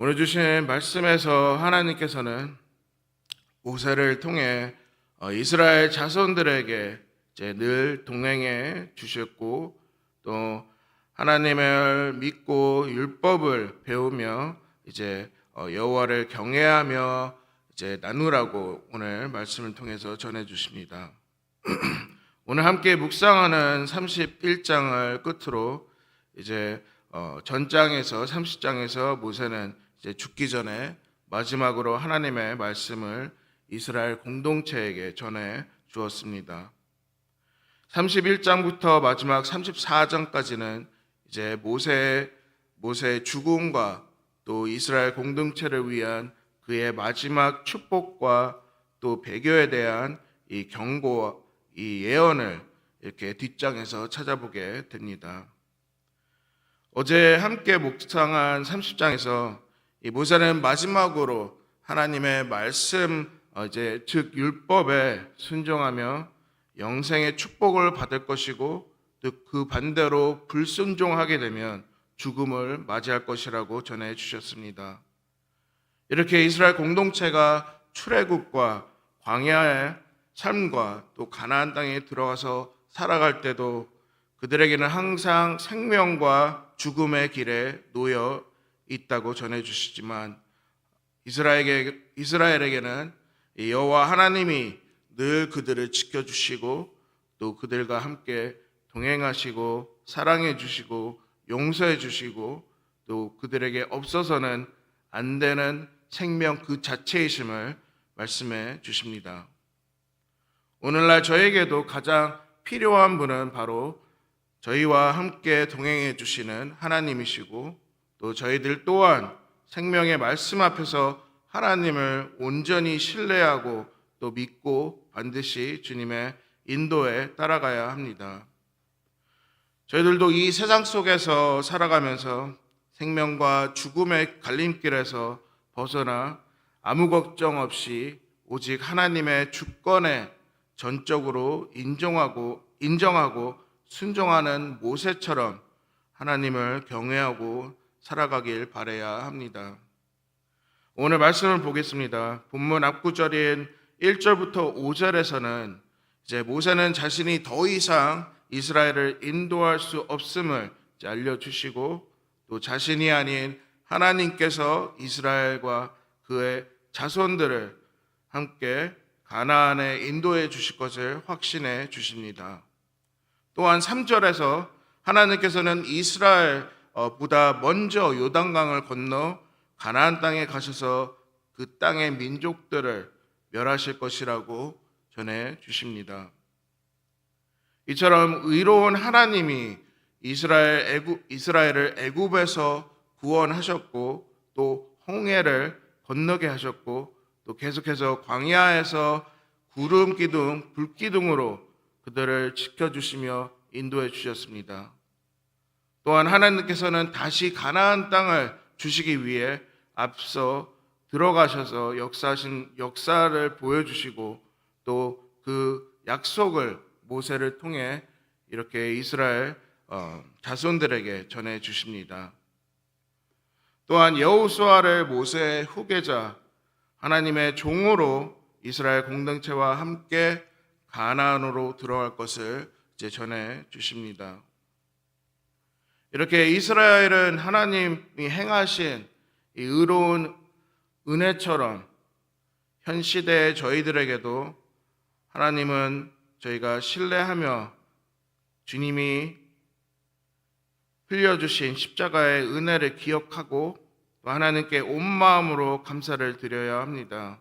오늘 주신 말씀에서 하나님께서는 모세를 통해 이스라엘 자손들에게 이제 늘 동행해 주셨고, 또 하나님을 믿고 율법을 배우며 이제 여호와를 경외하며 이제 나누라고 오늘 말씀을 통해서 전해 주십니다. 오늘 함께 묵상하는 31장을 끝으로 이제 전장에서 30장에서 모세는 이제 죽기 전에 마지막으로 하나님의 말씀을 이스라엘 공동체에게 전해 주었습니다. 31장부터 마지막 34장까지는 이제 모세의 죽음과 또 이스라엘 공동체를 위한 그의 마지막 축복과 또 배교에 대한 이 경고와 이 예언을 이렇게 뒷장에서 찾아보게 됩니다. 어제 함께 묵상한 30장에서 이 모세는 마지막으로 하나님의 말씀, 즉 율법에 순종하며 영생의 축복을 받을 것이고, 또 그 반대로 불순종하게 되면 죽음을 맞이할 것이라고 전해 주셨습니다. 이렇게 이스라엘 공동체가 출애굽과 광야의 삶과 또 가나안 땅에 들어가서 살아갈 때도 그들에게는 항상 생명과 죽음의 길에 놓여 있다고 전해 주시지만, 이스라엘에게는 여호와 하나님이 늘 그들을 지켜주시고 또 그들과 함께 동행하시고 사랑해 주시고 용서해 주시고, 또 그들에게 없어서는 안 되는 생명 그 자체이심을 말씀해 주십니다. 오늘날 저에게도 가장 필요한 분은 바로 저희와 함께 동행해 주시는 하나님이시고, 또 저희들 또한 생명의 말씀 앞에서 하나님을 온전히 신뢰하고 또 믿고 반드시 주님의 인도에 따라가야 합니다. 저희들도 이 세상 속에서 살아가면서 생명과 죽음의 갈림길에서 벗어나 아무 걱정 없이 오직 하나님의 주권에 전적으로 인정하고 순종하는 모세처럼 하나님을 경외하고 살아가길 바라야 합니다. 오늘 말씀을 보겠습니다. 본문 앞구절인 1절부터 5절에서는 이제 모세는 자신이 더 이상 이스라엘을 인도할 수 없음을 알려주시고, 또 자신이 아닌 하나님께서 이스라엘과 그의 자손들을 함께 가나안에 인도해 주실 것을 확신해 주십니다. 또한 3절에서 하나님께서는 이스라엘보다 먼저 요단강을 건너 가나안 땅에 가셔서 그 땅의 민족들을 멸하실 것이라고 전해 주십니다. 이처럼 의로운 하나님이 이스라엘을 애굽에서 구원하셨고, 또 홍해를 건너게 하셨고, 또 계속해서 광야에서 구름 기둥, 불 기둥으로 그들을 지켜주시며 인도해 주셨습니다. 또한 하나님께서는 다시 가나안 땅을 주시기 위해 앞서 들어가셔서 역사를 보여주시고, 또 그 약속을 모세를 통해 이렇게 이스라엘 자손들에게 전해 주십니다. 또한 여호수아를 모세의 후계자, 하나님의 종으로 이스라엘 공동체와 함께 가나안으로 들어갈 것을 이제 전해 주십니다. 이렇게 이스라엘은 하나님이 행하신 이 의로운 은혜처럼 현 시대의 저희들에게도 하나님은 저희가 신뢰하며 주님이 흘려주신 십자가의 은혜를 기억하고 또 하나님께 온 마음으로 감사를 드려야 합니다.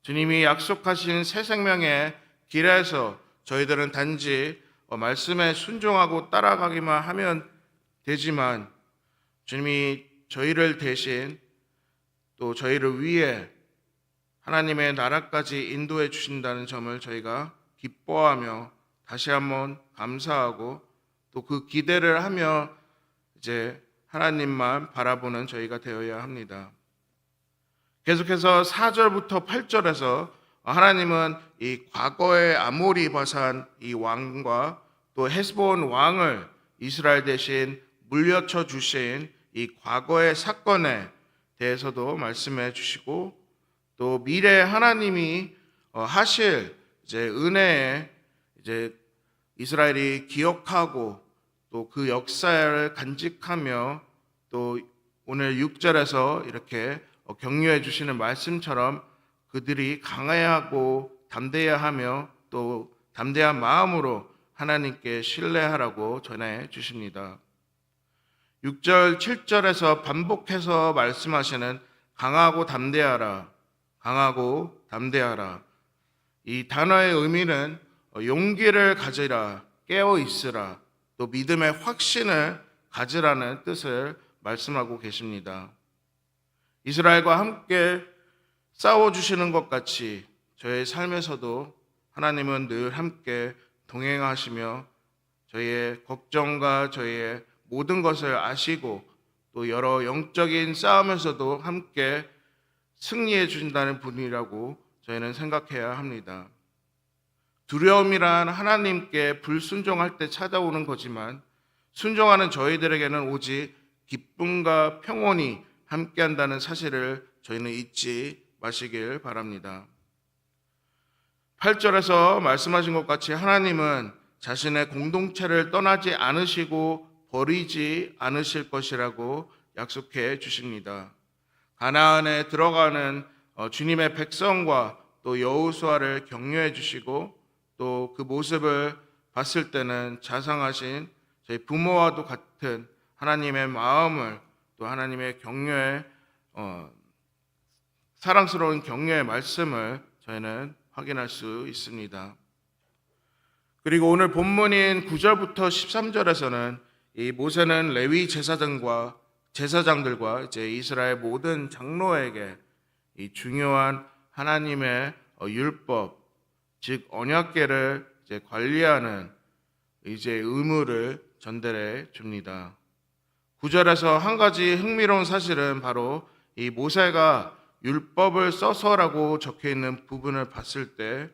주님이 약속하신 새 생명의 길에서 저희들은 단지 말씀에 순종하고 따라가기만 하면 되지만, 주님이 저희를 대신 또 저희를 위해 하나님의 나라까지 인도해 주신다는 점을 저희가 기뻐하며 다시 한번 감사하고, 또 그 기대를 하며 이제 하나님만 바라보는 저희가 되어야 합니다. 계속해서 4절부터 8절에서 하나님은 이 과거의 아모리 바산 이 왕과 또 헤스본 왕을 이스라엘 대신 물려쳐 주신 이 과거의 사건에 대해서도 말씀해 주시고 또 미래 하나님이 하실 이제 은혜에 이제 이스라엘이 기억하고 또 그 역사를 간직하며 또 오늘 6절에서 이렇게 격려해 주시는 말씀처럼 그들이 강해야 하고 담대해야 하며 또 담대한 마음으로 하나님께 신뢰하라고 전해 주십니다. 6절, 7절에서 반복해서 말씀하시는 강하고 담대하라, 강하고 담대하라. 이 단어의 의미는 용기를 가지라, 깨어 있으라, 또 믿음의 확신을 가지라는 뜻을 말씀하고 계십니다. 이스라엘과 함께 싸워주시는 것 같이 저의 삶에서도 하나님은 늘 함께 동행하시며 저희의 걱정과 저희의 모든 것을 아시고 또 여러 영적인 싸움에서도 함께 승리해 주신다는 분이라고 저희는 생각해야 합니다. 두려움이란 하나님께 불순종할 때 찾아오는 거지만 순종하는 저희들에게는 오직 기쁨과 평온이 함께한다는 사실을 저희는 잊지 마시길 바랍니다. 8절에서 말씀하신 것 같이 하나님은 자신의 공동체를 떠나지 않으시고 버리지 않으실 것이라고 약속해 주십니다. 가나안에 들어가는 주님의 백성과 또 여호수아를 격려해 주시고 또 그 모습을 봤을 때는 자상하신 저희 부모와도 같은 하나님의 마음을 또 하나님의 격려의 사랑스러운 격려의 말씀을 저희는 확인할 수 있습니다. 그리고 오늘 본문인 9절부터 13절에서는 이 모세는 레위 제사장들과 이제 이스라엘 모든 장로에게 이 중요한 하나님의 율법, 즉 언약궤를 이제 관리하는 이제 의무를 전달해 줍니다. 9절에서 한 가지 흥미로운 사실은 바로 이 모세가 율법을 써서라고 적혀 있는 부분을 봤을 때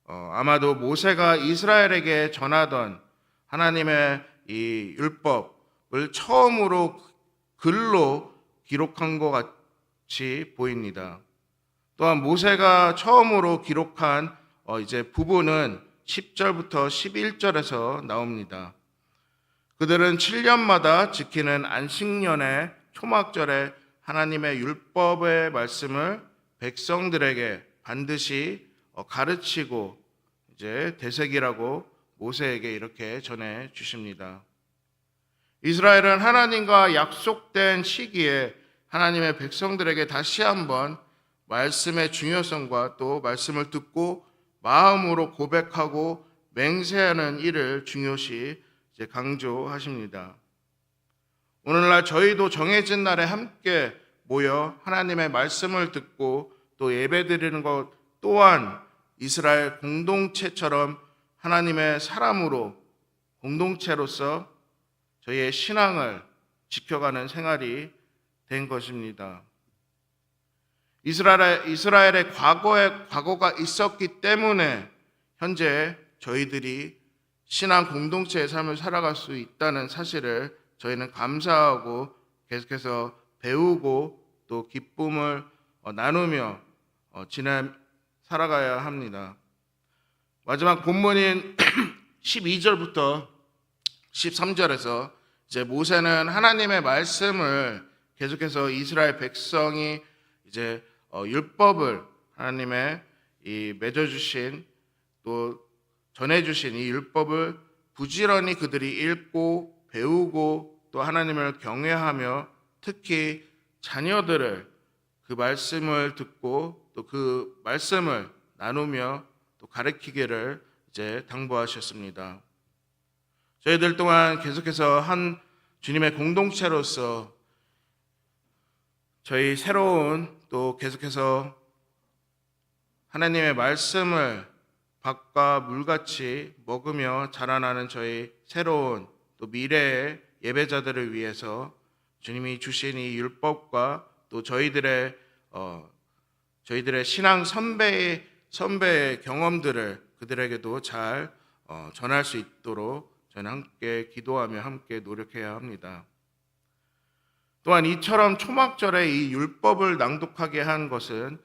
아마도 모세가 이스라엘에게 전하던 하나님의 이 율법을 처음으로 글로 기록한 것 같이 보입니다. 또한 모세가 처음으로 기록한 이제 부분은 10절부터 11절에서 나옵니다. 그들은 7년마다 지키는 안식년의 초막절에 하나님의 율법의 말씀을 백성들에게 반드시 가르치고 이제 되새기라고 모세에게 이렇게 전해 주십니다. 이스라엘은 하나님과 약속된 시기에 하나님의 백성들에게 다시 한번 말씀의 중요성과 또 말씀을 듣고 마음으로 고백하고 맹세하는 일을 중요시 이제 강조하십니다. 오늘날 저희도 정해진 날에 함께 모여 하나님의 말씀을 듣고 또 예배드리는 것 또한 이스라엘 공동체처럼 하나님의 사람으로 공동체로서 저희의 신앙을 지켜가는 생활이 된 것입니다. 이스라엘의 과거가 있었기 때문에 현재 저희들이 신앙 공동체의 삶을 살아갈 수 있다는 사실을 저희는 감사하고 계속해서 배우고 또 기쁨을 나누며 살아가야 합니다. 마지막 본문인 12절부터 13절에서 이제 모세는 하나님의 말씀을 계속해서 이스라엘 백성이 이제 율법을 하나님의 이 맺어주신 또 전해주신 이 율법을 부지런히 그들이 읽고 배우고 또 하나님을 경외하며 특히 자녀들을 그 말씀을 듣고 또 그 말씀을 나누며 또 가르치기를 이제 당부하셨습니다. 저희들 또한 계속해서 한 주님의 공동체로서 저희 새로운 또 계속해서 하나님의 말씀을 밥과 물같이 먹으며 자라나는 저희 새로운 또 미래의 예배자들을 위해서 주님이 주신 이 율법과 또 저희들의 신앙 선배의 경험들을 그들에게도 잘 전할 수 있도록 저는 함께 기도하며 함께 노력해야 합니다. 또한 이처럼 초막절에 이 율법을 낭독하게 한 것은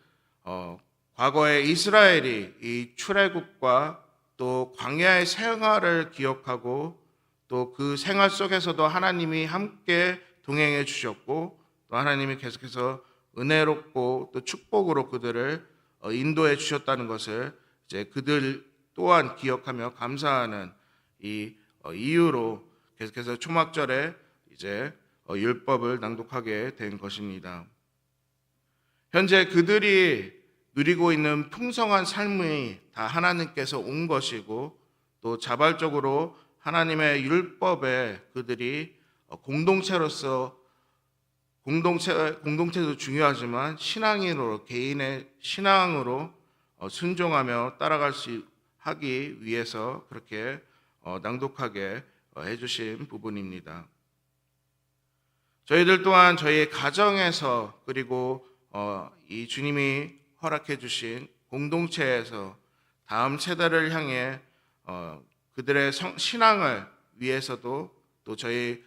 과거에 이스라엘이 이 출애굽과 또 광야의 생활을 기억하고 또 그 생활 속에서도 하나님이 함께 동행해 주셨고 또 하나님이 계속해서 은혜롭고 또 축복으로 그들을 인도해 주셨다는 것을 이제 그들 또한 기억하며 감사하는 이 이유로 계속해서 초막절에 이제 율법을 낭독하게 된 것입니다. 현재 그들이 누리고 있는 풍성한 삶이 다 하나님께서 온 것이고 또 자발적으로 하나님의 율법에 그들이 공동체로서 공동체도 중요하지만 신앙인으로 개인의 신앙으로 순종하며 따라갈 수 하기 위해서 그렇게 낭독하게 해주신 부분입니다. 저희들 또한 저희 가정에서 그리고 이 주님이 허락해 주신 공동체에서 다음 세대를 향해 그들의 신앙을 위해서도 또 저희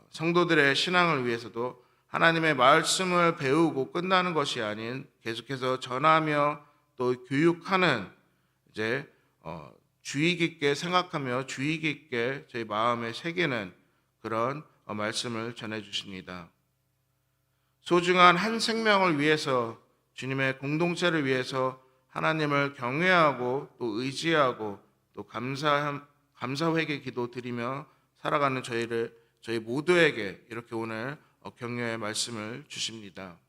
성도들의 신앙을 위해서도 하나님의 말씀을 배우고 끝나는 것이 아닌 계속해서 전하며 또 교육하는 이제 주의 깊게 생각하며 주의 깊게 저희 마음에 새기는 그런 말씀을 전해 주십니다. 소중한 한 생명을 위해서 주님의 공동체를 위해서 하나님을 경외하고 또 의지하고 또 감사회개 기도 드리며 살아가는 저희 모두에게 이렇게 오늘 격려의 말씀을 주십니다.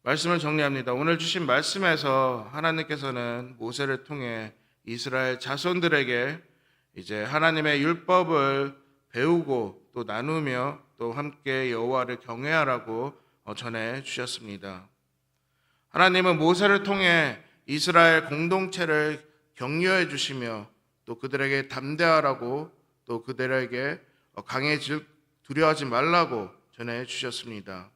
말씀을 정리합니다. 오늘 주신 말씀에서 하나님께서는 모세를 통해 이스라엘 자손들에게 이제 하나님의 율법을 배우고 또 나누며 또 함께 여호와를 경외하라고 전해 주셨습니다. 하나님은 모세를 통해 이스라엘 공동체를 격려해 주시며 또 그들에게 담대하라고 또 그들에게 강해질 두려워하지 말라고 전해 주셨습니다.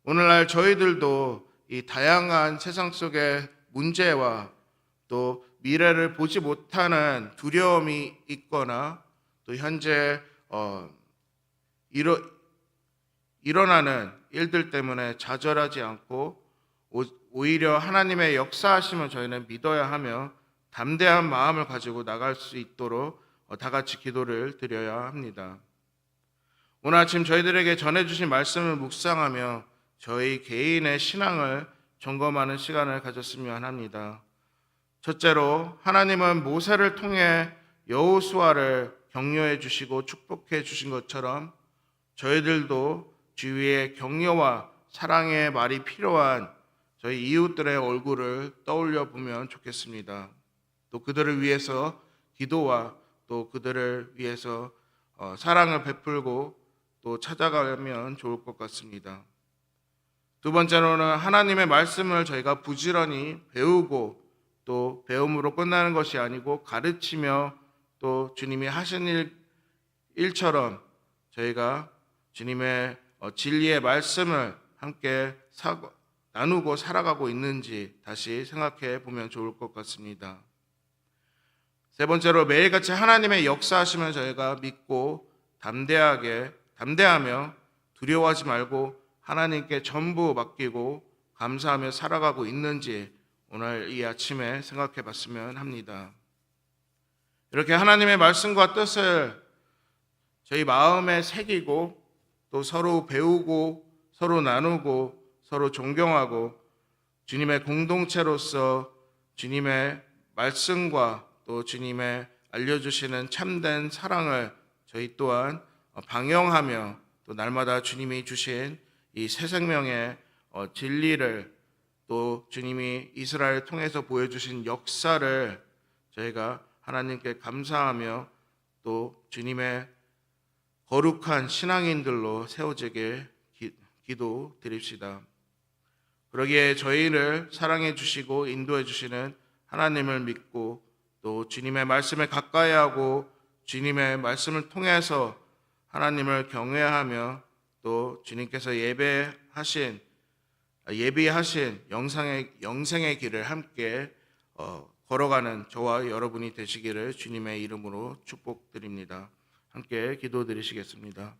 오늘날 저희들도 이 다양한 세상 속의 문제와 또 미래를 보지 못하는 두려움이 있거나 또 현재 일어나는 일들 때문에 좌절하지 않고 오히려 하나님의 역사하심을 저희는 믿어야 하며 담대한 마음을 가지고 나갈 수 있도록 다 같이 기도를 드려야 합니다. 오늘 아침 저희들에게 전해주신 말씀을 묵상하며 저희 개인의 신앙을 점검하는 시간을 가졌으면 합니다. 첫째로 하나님은 모세를 통해 여호수아를 격려해 주시고 축복해 주신 것처럼 저희들도 주위의 격려와 사랑의 말이 필요한 저희 이웃들의 얼굴을 떠올려 보면 좋겠습니다. 또 그들을 위해서 기도와 또 그들을 위해서 사랑을 베풀고 또 찾아가면 좋을 것 같습니다. 두 번째로는 하나님의 말씀을 저희가 부지런히 배우고 또 배움으로 끝나는 것이 아니고 가르치며 또 주님이 하신 일처럼 저희가 주님의 진리의 말씀을 함께 나누고 살아가고 있는지 다시 생각해 보면 좋을 것 같습니다. 세 번째로 매일같이 하나님의 역사하심을 저희가 믿고 담대하며 두려워하지 말고 하나님께 전부 맡기고 감사하며 살아가고 있는지 오늘 이 아침에 생각해 봤으면 합니다. 이렇게 하나님의 말씀과 뜻을 저희 마음에 새기고 또 서로 배우고 서로 나누고 서로 존경하고 주님의 공동체로서 주님의 말씀과 또 주님의 알려주시는 참된 사랑을 저희 또한 방영하며 또 날마다 주님이 주신 이 새 생명의 진리를 또 주님이 이스라엘을 통해서 보여주신 역사를 저희가 하나님께 감사하며 또 주님의 거룩한 신앙인들로 세워지길 기도 드립시다. 그러기에 저희를 사랑해 주시고 인도해 주시는 하나님을 믿고 또 주님의 말씀에 가까이 하고 주님의 말씀을 통해서 하나님을 경외하며 또 주님께서 예비하신 영생의 길을 함께 걸어가는 저와 여러분이 되시기를 주님의 이름으로 축복드립니다. 함께 기도드리시겠습니다.